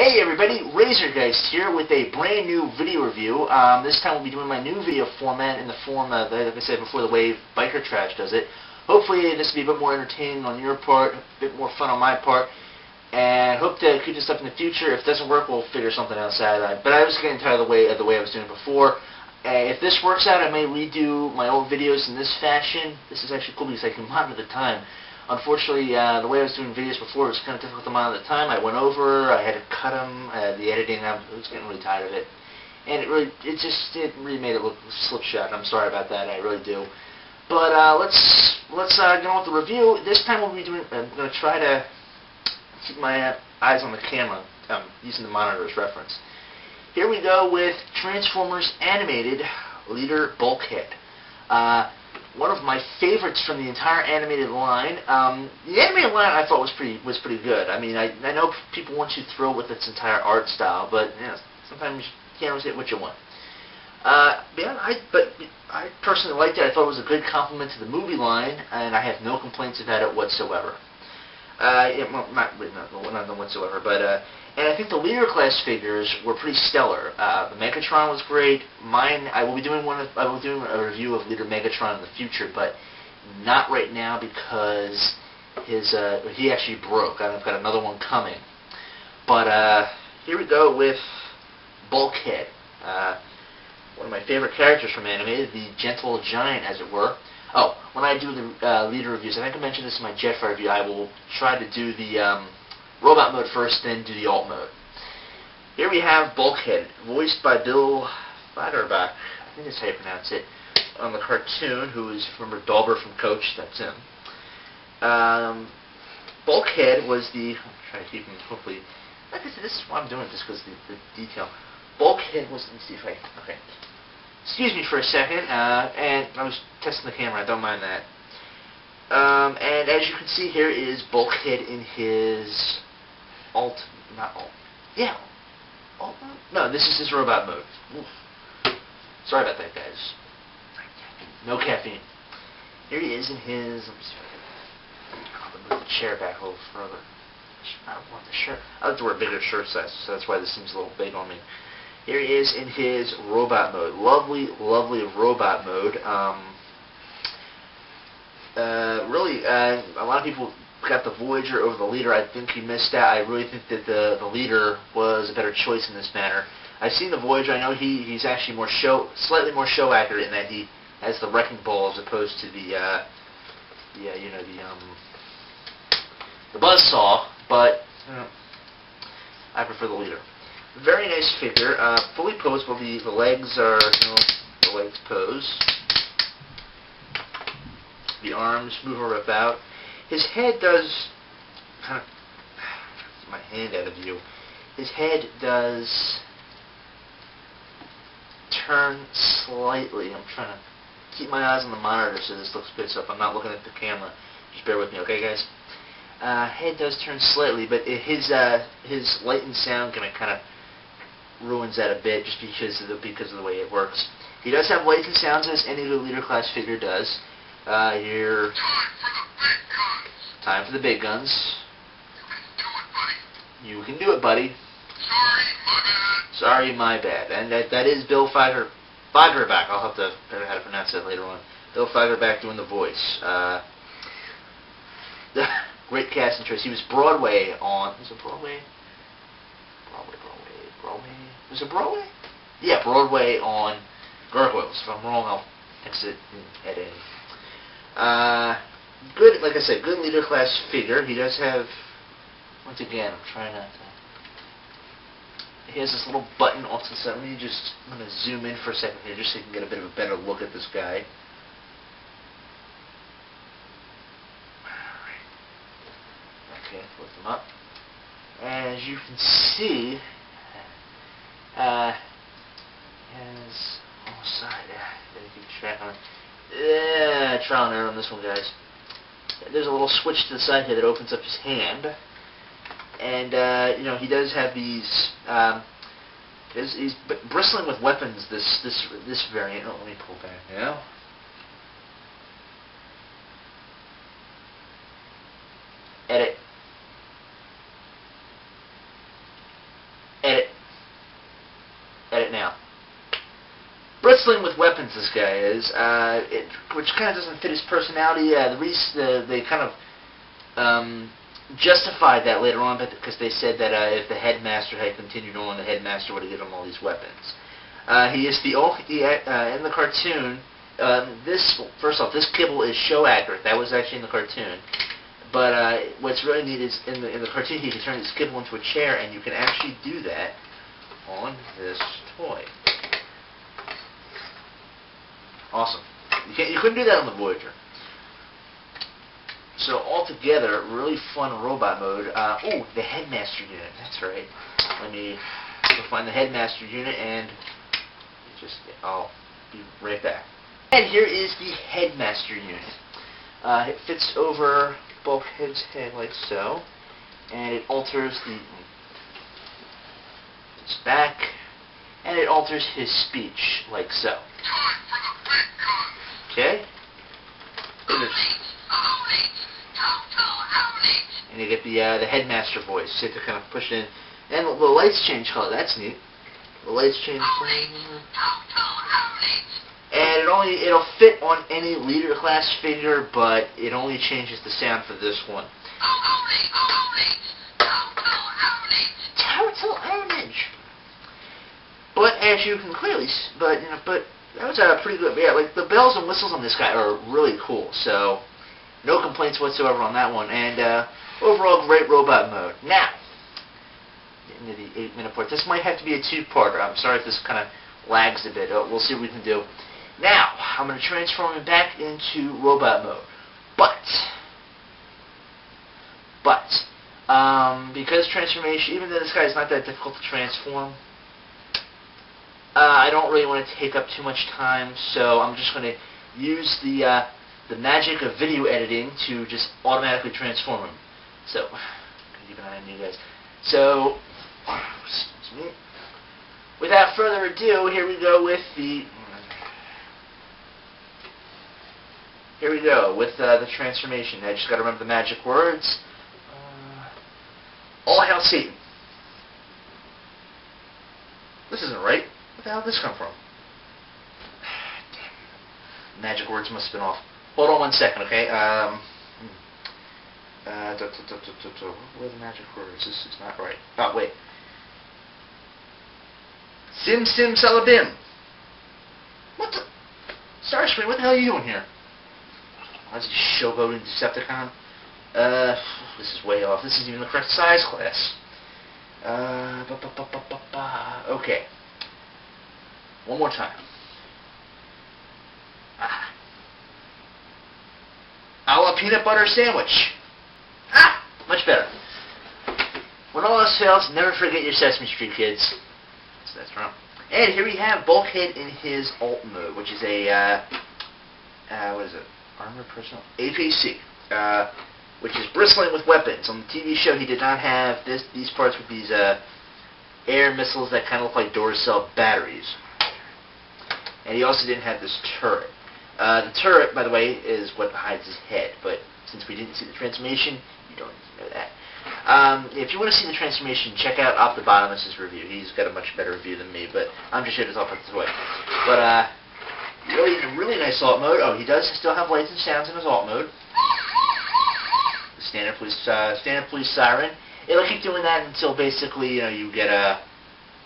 Hey everybody, Razorgeist here with a brand new video review. This time we'll be doing my new video format in the form of, like I said before, the way Biker Trash does it. Hopefully this will be a bit more entertaining on your part, a bit more fun on my part, and hope to keep this up in the future. If it doesn't work, we'll figure something else out. But I was getting tired of the way I was doing it before. If this works out, I may redo my old videos in this fashion. This is actually cool because I can monitor the time. Unfortunately, the way I was doing videos before, it was kind of difficult to monitor the time. I went over, I had to cut them, the editing, I was getting really tired of it. And it really made it look slipshod. I'm sorry about that, I really do. But let's get on with the review. This time I'm going to try to keep my eyes on the camera, using the monitor as reference. Here we go with Transformers Animated Leader Bulkhead. One of my favorites from the entire animated line. The animated line I thought was pretty good. I mean, I know people want you thrilled with its entire art style, but you know, sometimes you can't always get what you want. But I personally liked it. I thought it was a good compliment to the movie line, and I have no complaints about it whatsoever. Not whatsoever, but and I think the leader class figures were pretty stellar. The Megatron was great. I will be doing a review of Leader Megatron in the future, but not right now because he actually broke. I've got another one coming. But here we go with Bulkhead, one of my favorite characters from anime, the gentle giant, as it were. Oh, when I do the leader reviews, I think I mentioned this in my Jetfire review, I will try to do the robot mode first, then do the alt mode. Here we have Bulkhead, voiced by Bill Fiederbach, I think that's how you pronounce it, on the cartoon, who is, remember, Dauber from Coach, that's him. Bulkhead was the, I'm trying to keep him, hopefully, like I said, this is why I'm doing this, because the detail. Bulkhead was, let me see if I, okay. Excuse me for a second, and I was testing the camera, I don't mind that. And as you can see, here is Bulkhead in his alt mode? No, this is his robot mode. Oof. Sorry about that, guys. No caffeine. Here he is in his, let me see if I can move the chair back a little further. I want the shirt. I like to wear bigger shirt sizes, so that's why this seems a little big on me. Here he is in his robot mode. Lovely, lovely robot mode. Really, a lot of people got the Voyager over the Leader. I think he missed out. I really think that the Leader was a better choice in this matter. I've seen the Voyager. I know he's actually slightly more show accurate in that he has the wrecking ball as opposed to the buzzsaw. But I prefer the Leader. Very nice figure, fully posed, but the legs are, the legs pose. The arms move about. His head does, kind of, get my hand out of view. His head does turn slightly. I'm trying to keep my eyes on the monitor so this looks good, so if I'm not looking at the camera, just bear with me, okay guys? Head does turn slightly, but his light and sound kind of ruins that a bit just because of the way it works. He does have lights and sounds as any good Leader class figure does. Here, time for the big guns. You can do it, buddy. Sorry, my bad. And that is Bill Fiederbach. I'll have to figure out how to pronounce that later on. Bill Fiederbach doing the voice. Great casting choice. He was Broadway on. Was it Broadway? Broadway. Was it Broadway? Yeah, Broadway on Gargoyles. If I'm wrong, I'll fix it in editing. Good, like I said, good Leader class figure. He does have, once again, I'm trying not to. He has this little button off to the side. I'm going to zoom in for a second here just so you can get a bit of a better look at this guy. Okay, lift him up. As you can see, has almost side. Gotta keep track on it. Trial and error on this one, guys. There's a little switch to the side here that opens up his hand, and he does have these. He's bristling with weapons. This variant. Oh, let me pull back now. Edit. right now. Bristling with weapons, this guy is, which kind of doesn't fit his personality. They kind of justified that later on because they said that if the headmaster had continued on, the headmaster would have given him all these weapons. He is the only, in the cartoon, first off, this kibble is show accurate. That was actually in the cartoon. But what's really neat is in the cartoon he can turn his kibble into a chair, and you can actually do that on this toy. Awesome. You couldn't do that on the Voyager. So altogether, really fun robot mode. Oh, the headmaster unit. That's right. Let me go find the headmaster unit, and I'll be right back. And here is the headmaster unit. It fits over Bulkhead's head like so, and it alters his back, and it alters his speech like so. Okay? And you get the headmaster voice. So you have to kind of push it in. And the lights change color. That's neat. The lights change color. And it'll fit on any leader class figure, but it only changes the sound for this one. Total orange. But as you can clearly, but that was pretty good. Yeah, like the bells and whistles on this guy are really cool. So no complaints whatsoever on that one. And overall, great robot mode. Now, into the 8-minute part. This might have to be a two-parter. I'm sorry if this kind of lags a bit. We'll see what we can do. Now, I'm going to transform him back into robot mode. But, because transformation, even though this guy is not that difficult to transform, I don't really want to take up too much time, so I'm just going to use the magic of video editing to just automatically transform him. So, keep an eye on you guys. So, excuse me. Without further ado, here we go with the transformation. I just got to remember the magic words. All hail Satan. This isn't right. Where the hell did this come from? Damn. Magic words must have been off. Hold on 1 second, okay? Where are the magic words? This is not right. Oh, wait. Sim Sim Salabim. What the? Starscream, what the hell are you doing here? Why is he showboating Decepticon? This is way off. This isn't even the correct size class. Okay. One more time. A la peanut butter sandwich. Much better. When all else fails, never forget your Sesame Street, kids. So that's wrong. And here we have Bulkhead in his alt mode, which is a, what is it? Armored Personnel? APC. Which is bristling with weapons. On the TV show, he did not have these parts with these air missiles that kind of look like Duracell batteries. And he also didn't have this turret. The turret, by the way, is what hides his head, but since we didn't see the transformation, you don't need to know that. If you want to see the transformation, check out Optibotimus's review. He's got a much better review than me, but I'm just here to talk about the toy. But, really nice alt mode. Oh, he does still have lights and sounds in his alt mode. The standard police siren. It'll keep doing that until basically, you get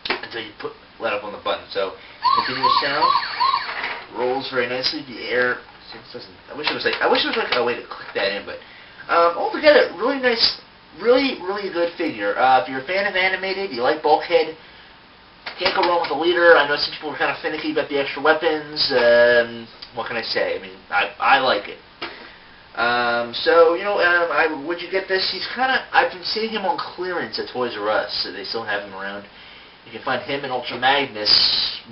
until you let up on the button. So, continuous sound. Rolls very nicely. The air doesn't. I wish it was like a way to click that in, but altogether, really nice, really good figure. If you're a fan of animated, you like Bulkhead, can't go wrong with the leader. I know some people are kind of finicky about the extra weapons. What can I say? I mean, I like it. So would you get this? I've been seeing him on clearance at Toys R Us, so they still have him around. You can find him in Ultra Magnus.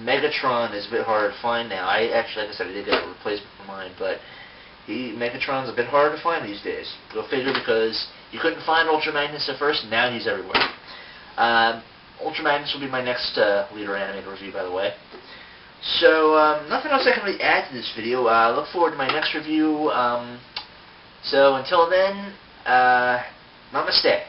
Megatron is a bit harder to find now. Like I said, I did get a replacement for mine, but Megatron's a bit harder to find these days. Go figure, because you couldn't find Ultra Magnus at first, and now he's everywhere. Ultra Magnus will be my next leader animated review, by the way. So, nothing else I can really add to this video. Look forward to my next review. So, until then, namaste.